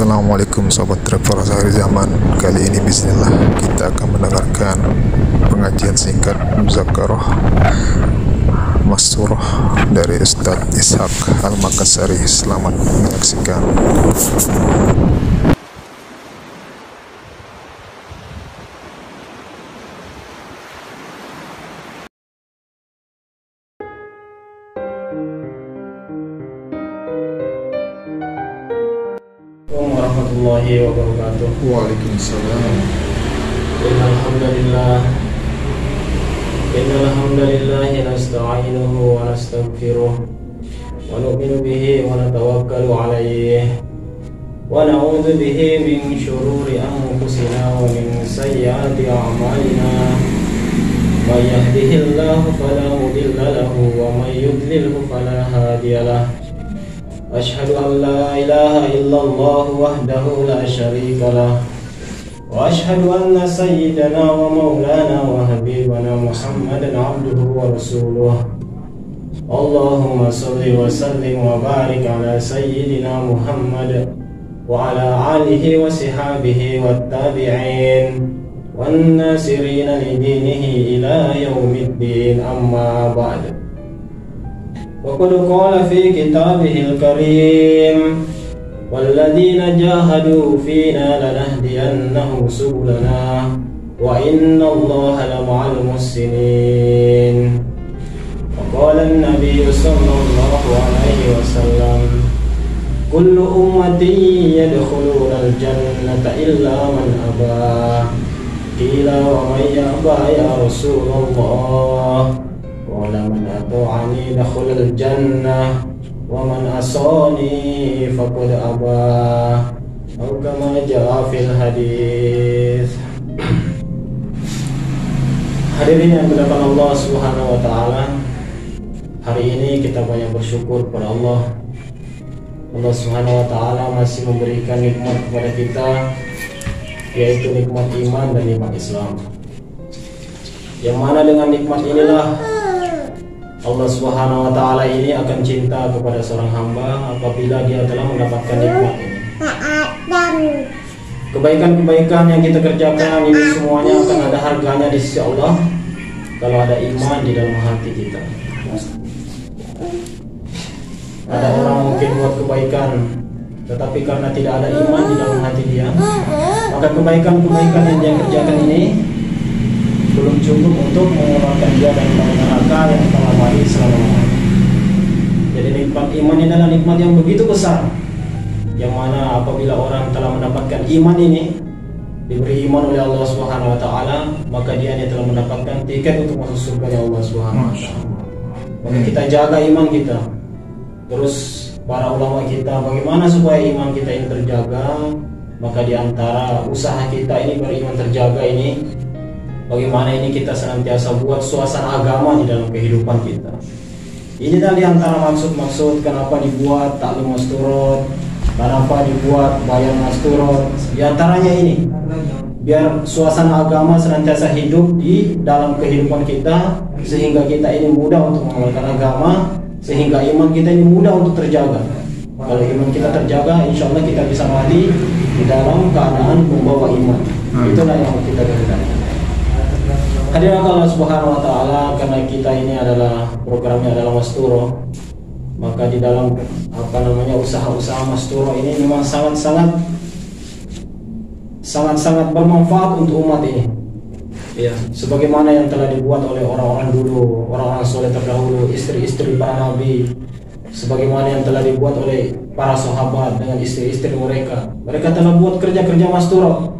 Assalamualaikum sobat travelers akhir zaman. Kali ini bismillah kita akan mendengarkan pengajian singkat Muzakarah Masturah dari Ustadz Ishaq Al-Makassari. Selamat menyaksikan. Warahmatullahi wabarakatuh. Waalaikumsalam. Innal hamdalillah nasta'inuhu wa nastaghfiruh wa nu'minu bihi wa natawakkalu 'alaihi wa na'udzu bihi min shururi anfusina wa min sayyiati a'malina. May yahdihillahu fala mudilla lahu wa may yudlilhu fala hadiya lahu. Ashhadu an la ilaha illallah wahdahu la syarika lah wa ashhadu anna sayyidana wa maulana wa habibana Muhammadan abduhu wa rasuluh. Allahumma salli wa sallim wa barik ala sayyidina Muhammad wa ala alihi wa sahbihi wa tabi'in wan nasirina li dinihi ila yaumiddin, amma ba'd. وقد قال في كتابه الكريم والذين جاهدوا فينا لنهدينهم سبلنا وإن الله لمع المحسنين. وقال النبي صلى الله عليه وسلم كل أمتي يدخلون الجنة إلا من أبى. قيل ومن يأبى يا رسول الله؟ قال من أطاعني دخل الجنة ومن عصاني فقد أبى أو كما جاء في الحديث. Hadirin yang dimuliakan Allah Subhanahu wa taala, hari ini kita banyak bersyukur kepada Allah. Allah Subhanahu wa taala masih memberikan nikmat kepada kita, yaitu nikmat iman dan nikmat Islam. Yang mana dengan nikmat inilah Allah Subhanahu wa taala ini akan cinta kepada seorang hamba apabila dia telah mendapatkan nikmat ini. Kebaikan-kebaikan yang kita kerjakan ini semuanya akan ada harganya di sisi Allah kalau ada iman di dalam hati kita. Ada orang mungkin buat kebaikan, tetapi karena tidak ada iman di dalam hati dia, maka kebaikan-kebaikan yang dia kerjakan ini belum cukup untuk mengeluarkan dia dari neraka yang telah mati selama-lamanya. Jadi nikmat iman ini adalah nikmat yang begitu besar, yang mana apabila orang telah mendapatkan iman ini, diberi iman oleh Allah Subhanahu wa taala, maka dia ini telah mendapatkan tiket untuk masuk surga Allah Subhanahu wa taala. Maka kita jaga iman kita. Terus para ulama kita, bagaimana supaya iman kita ini terjaga? Maka di antara usaha kita ini beriman terjaga ini, bagaimana ini kita senantiasa buat suasana agama di dalam kehidupan kita. Ini dari antara maksud-maksud kenapa dibuat Ta'lim Masturah, kenapa dibuat Bayan Masturah. Di antaranya ini, biar suasana agama senantiasa hidup di dalam kehidupan kita, sehingga kita ini mudah untuk mengamalkan agama, sehingga iman kita ini mudah untuk terjaga. Kalau iman kita terjaga, insya Allah kita bisa mati di dalam keadaan membawa iman. Itulah yang kita kehendaki. Hadirin Allah Subhanahu wa taala, karena kita ini adalah programnya adalah Masturah, maka di dalam usaha-usaha Masturah ini memang sangat-sangat bermanfaat untuk umat ini. Ya, sebagaimana yang telah dibuat oleh orang-orang dulu, orang-orang soleh terdahulu, istri-istri para nabi, sebagaimana yang telah dibuat oleh para sahabat dengan istri-istri mereka. Mereka telah buat kerja-kerja Masturah,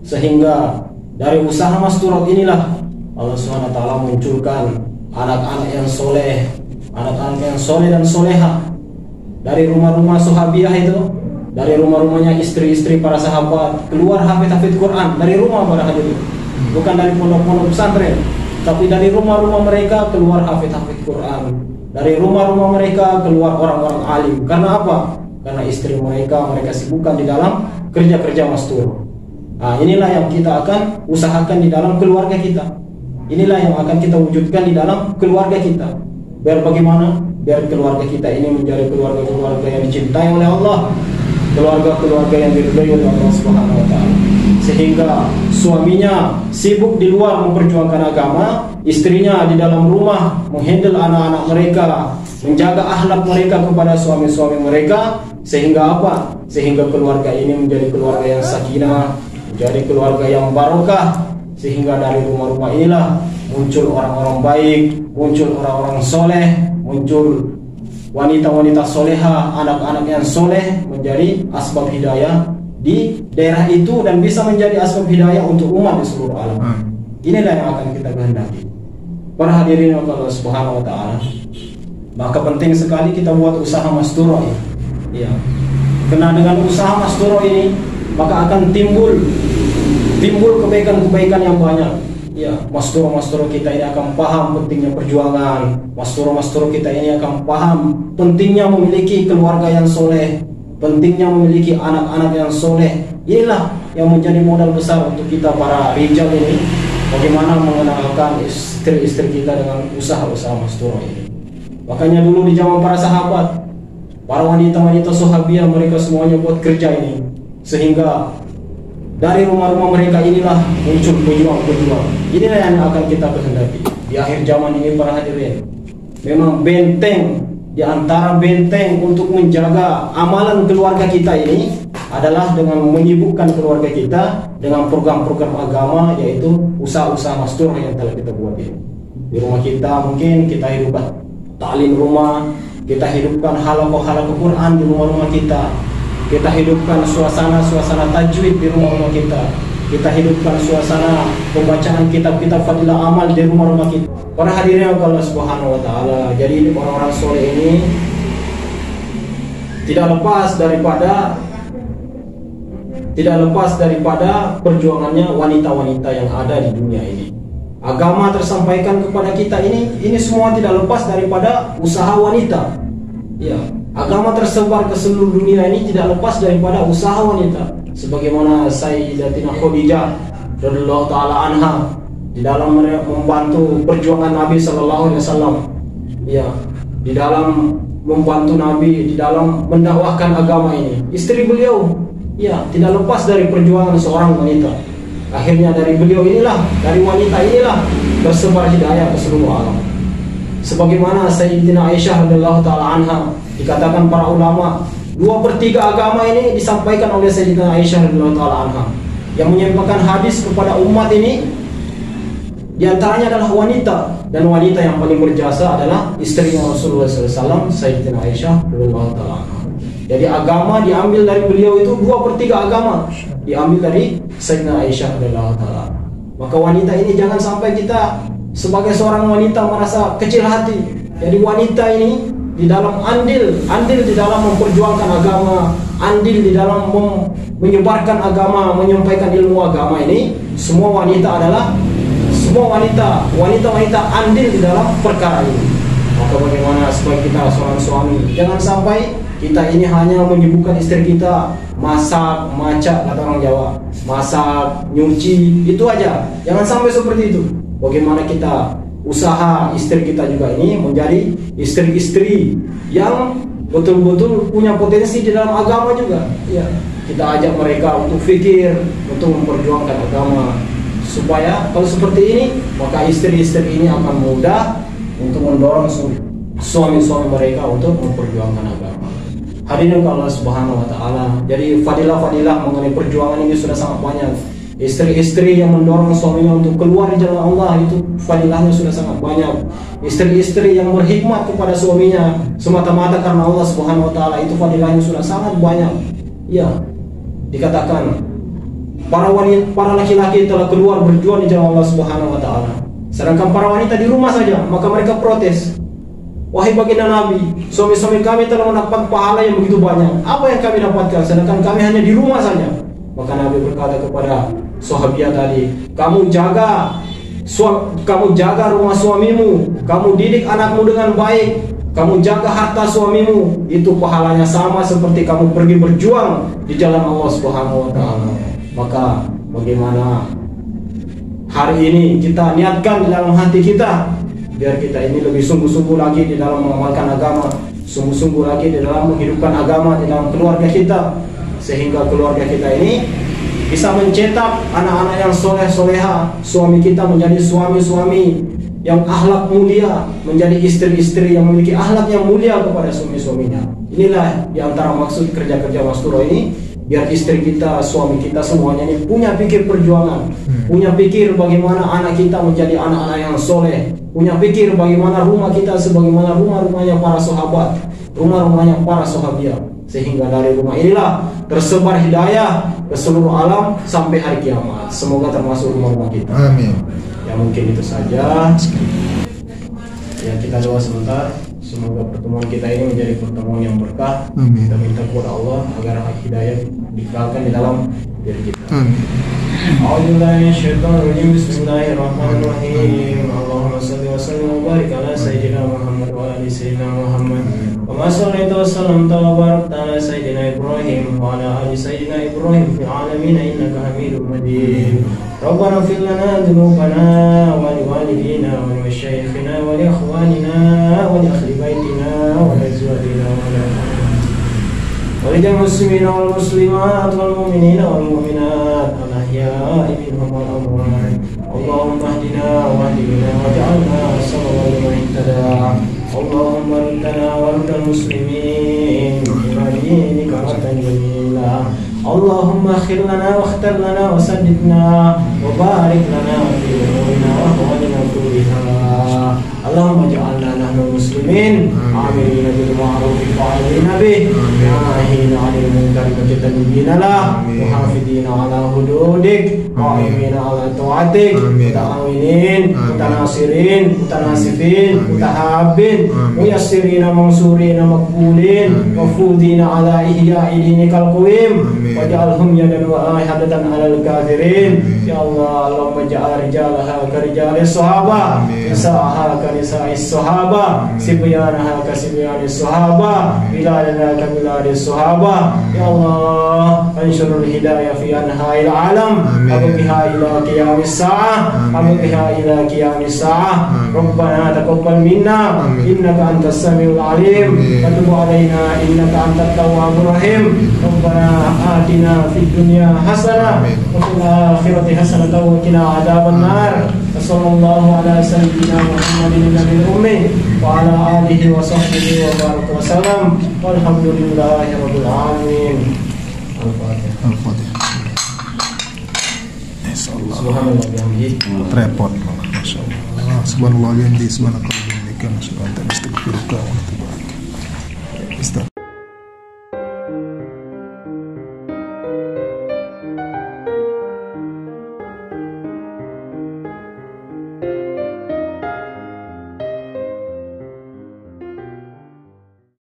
sehingga dari usaha Masturah inilah Allah SWT munculkan anak-anak yang soleh, anak-anak yang soleh dan soleha dari rumah-rumah sahabiah itu, dari rumah-rumahnya istri-istri para sahabat, keluar hafid-hafid Quran dari rumah para hadirin, bukan dari pondok-pondok pesantren, tapi dari rumah-rumah mereka keluar hafid-hafid Quran, dari rumah-rumah mereka keluar orang-orang alim. Karena apa? Karena istri mereka sibukkan di dalam kerja-kerja Masturah. Nah, inilah yang kita akan usahakan di dalam keluarga kita. Inilah yang akan kita wujudkan di dalam keluarga kita. Biar bagaimana? Biar keluarga kita ini menjadi keluarga-keluarga yang dicintai oleh Allah, keluarga-keluarga yang diridhai oleh Allah Subhanahu wa taala. Sehingga suaminya sibuk di luar memperjuangkan agama, istrinya di dalam rumah menghandle anak-anak mereka, menjaga akhlak mereka kepada suami-suami mereka, sehingga apa? Sehingga keluarga ini menjadi keluarga yang sakinah, menjadi keluarga yang barokah, sehingga dari rumah-rumah inilah muncul orang-orang baik, muncul orang-orang soleh, muncul wanita-wanita soleha, anak-anak yang soleh, menjadi asbab hidayah di daerah itu dan bisa menjadi asbab hidayah untuk umat di seluruh alam. Inilah yang akan kita kehendaki. Para hadirin Allah Subhanahu wa taala, maka penting sekali kita buat usaha masturah ya. Ya. Karena dengan usaha masturah ini maka akan timbul kebaikan-kebaikan yang banyak. Ya, masturah kita ini akan paham pentingnya perjuangan. Masturah kita ini akan paham pentingnya memiliki keluarga yang soleh, pentingnya memiliki anak-anak yang soleh. Inilah yang menjadi modal besar untuk kita para rijal ini, bagaimana mengenalkan istri-istri kita dengan usaha-usaha masturah ini. Makanya dulu di zaman para sahabat, para wanita-wanita sahabiah, mereka semuanya buat kerja ini, sehingga dari rumah-rumah mereka inilah muncul pejuang-pejuang. Inilah yang akan kita kehendaki di akhir zaman ini para hadirin. Memang benteng di antara benteng untuk menjaga amalan keluarga kita ini adalah dengan menyibukkan keluarga kita dengan program-program agama, yaitu usaha-usaha masturah yang telah kita buat ini. Di rumah kita mungkin kita hidupkan taklim rumah, kita hidupkan halaqah Quran di rumah-rumah kita. Kita hidupkan suasana-suasana tajwid di rumah-rumah kita. Kita hidupkan suasana pembacaan kitab-kitab fadilah amal di rumah-rumah kita. Para hadirin Allah Subhanahu wa taala, jadi ini orang-orang soleh ini tidak lepas daripada perjuangannya wanita-wanita yang ada di dunia ini. Agama tersampaikan kepada kita ini semua tidak lepas daripada usaha wanita. Ya, agama tersebar ke seluruh dunia ini tidak lepas daripada usaha wanita. Sebagaimana Sayyidatina Khadijah radhiyallahu taala anha di dalam membantu perjuangan Nabi sallallahu alaihi wasallam. Ya, di dalam membantu Nabi, di dalam mendakwahkan agama ini. Istri beliau ya tidak lepas dari perjuangan seorang wanita. Akhirnya dari beliau inilah, dari wanita inilah tersebar hidayah ke seluruh alam. Sebagaimana Sayyidatina Aisyah radhiyallahu taala anha, dikatakan para ulama 2/3 agama ini disampaikan oleh Sayyidatina Aisyah radhiyallahu taala anha. Yang menyampaikan hadis kepada umat ini di antaranya adalah wanita, dan wanita yang paling berjasa adalah istrinya Rasulullah SAW, Sayyidatina Aisyah radhiyallahu taala anha. Jadi agama diambil dari beliau itu 2/3 agama diambil dari Sayyidatina Aisyah radhiyallahu taala. Maka wanita ini jangan sampai kita sebagai seorang wanita merasa kecil hati. Jadi wanita ini di dalam andil di dalam memperjuangkan agama, andil di dalam menyebarkan agama, menyampaikan ilmu agama ini, semua wanita andil di dalam perkara ini. Maka bagaimana supaya kita seorang suami jangan sampai kita ini hanya menyibukkan istri kita masak, macak kata orang Jawa, masak, nyuci, itu aja. Jangan sampai seperti itu. Bagaimana kita usaha istri kita juga ini menjadi istri-istri yang betul-betul punya potensi di dalam agama juga. Ya, kita ajak mereka untuk fikir, untuk memperjuangkan agama. Supaya kalau seperti ini, maka istri-istri ini akan mudah untuk mendorong suami-suami mereka untuk memperjuangkan agama. Hadirin Allah Subhanahu wa taala. Jadi fadilah-fadilah mengenai perjuangan ini sudah sangat banyak. Istri-istri yang mendorong suaminya untuk keluar di jalan Allah, itu fadilahnya sudah sangat banyak. Istri-istri yang berkhidmat kepada suaminya semata-mata karena Allah Subhanahu wa taala, itu fadilahnya sudah sangat banyak. Ya, dikatakan para laki-laki telah keluar berjuang di jalan Allah Subhanahu wa taala. Sedangkan para wanita di rumah saja, maka mereka protes. Wahai baginda Nabi, suami-suami kami telah mendapat pahala yang begitu banyak. Apa yang kami dapatkan? Sedangkan kami hanya di rumah saja. Maka Nabi berkata kepada sahabiah tadi, kamu jaga rumah suamimu, kamu didik anakmu dengan baik, kamu jaga harta suamimu, itu pahalanya sama seperti kamu pergi berjuang di jalan Allah Subhanahu wa taala. Maka bagaimana hari ini kita niatkan di dalam hati kita, biar kita ini lebih sungguh-sungguh lagi di dalam mengamalkan agama, sungguh-sungguh lagi di dalam menghidupkan agama di dalam keluarga kita. sehingga keluarga kita ini bisa mencetak anak-anak yang soleh-soleha, suami kita menjadi suami-suami yang akhlak mulia, menjadi istri-istri yang memiliki akhlak yang mulia kepada suami-suaminya. Inilah diantara maksud kerja-kerja Masturo ini, biar istri kita, suami kita semuanya ini punya pikir perjuangan, punya pikir bagaimana anak kita menjadi anak-anak yang soleh, punya pikir bagaimana rumah kita sebagaimana rumah-rumahnya para sahabat, rumah-rumahnya para sahabiah, sehingga dari rumah inilah tersebar hidayah ke seluruh alam sampai hari kiamat. Semoga termasuk rumah-rumah kita. Amin. Ya mungkin itu saja. Ya kita doa sebentar. Semoga pertemuan kita ini menjadi pertemuan yang berkah. Amin. Kita minta kepada Allah agar hidayah dikalkan di dalam diri kita. Amin. Bismillahirrahmanirrahim. Allahumma salli wa sallim wa barik ala sayyidina Muhammad wa ali sayyidina Muhammad. Wa sallallahu wa sallam wa barakta ala sayyidina Ibrahim wa ala ali sayyidina Ibrahim fil alamin innaka Hamidum Majid. Rabbana fil lana dhunubana wa li walidina wa li masyayikhina wa li ikhwanina wa li ahli baitina wa li azwajina wa li ولجميع المسلمين والمسلمات والمؤمنين والمؤمنات الأحياء منهم والأموات اللهم اهدنا واهد بنا واجعلنا سببا لمن اهتدى اللهم ردنا ورد المسلمين إلى دينك ردا جميلا اللهم اخر لنا واختر لنا وسددنا وبارك لنا في أمورنا وأحوالنا كلها اللهم اجعلنا نحن المسلمين عاملين بالمعروف فاعلين به ناهين عن المنكر مجتنبين له محافظين على حدودك قائمين على طاعتك متعاونين متناصرين متناسفين متحابين ميسرين منصورين مقبولين مفوضين على إحياء دينك القويم واجعلهم يدا واحدة على الكافرين يا الله اللهم اجعل رجالها كرجال الصحابة نساءها كنساء الصحابة صبيانها كصبيان الصحابة بلادنا كبلاد الصحابة يا الله انشر الهداية في أنحاء العالم أبقها إلى قيام الساعة أبقها إلى قيام الساعة ربنا تقبل منا إنك أنت السميع العليم وتب علينا إنك أنت التواب الرحيم ربنا آتنا في الدنيا حسنة وفي الآخرة حسنة وقنا عذاب النار وصلى الله على سيدنا محمد النبي الأمي وعلى آله وصحبه وبارك وسلم والحمد لله رب العالمين. Al-Fatihah. Subhanallah bihamdihi. Repot malah, masya Allah. Subhanallah bihamdihi, subhanallah bihamdihi, subhanallah bihamdihi, subhanallah bihamdihi.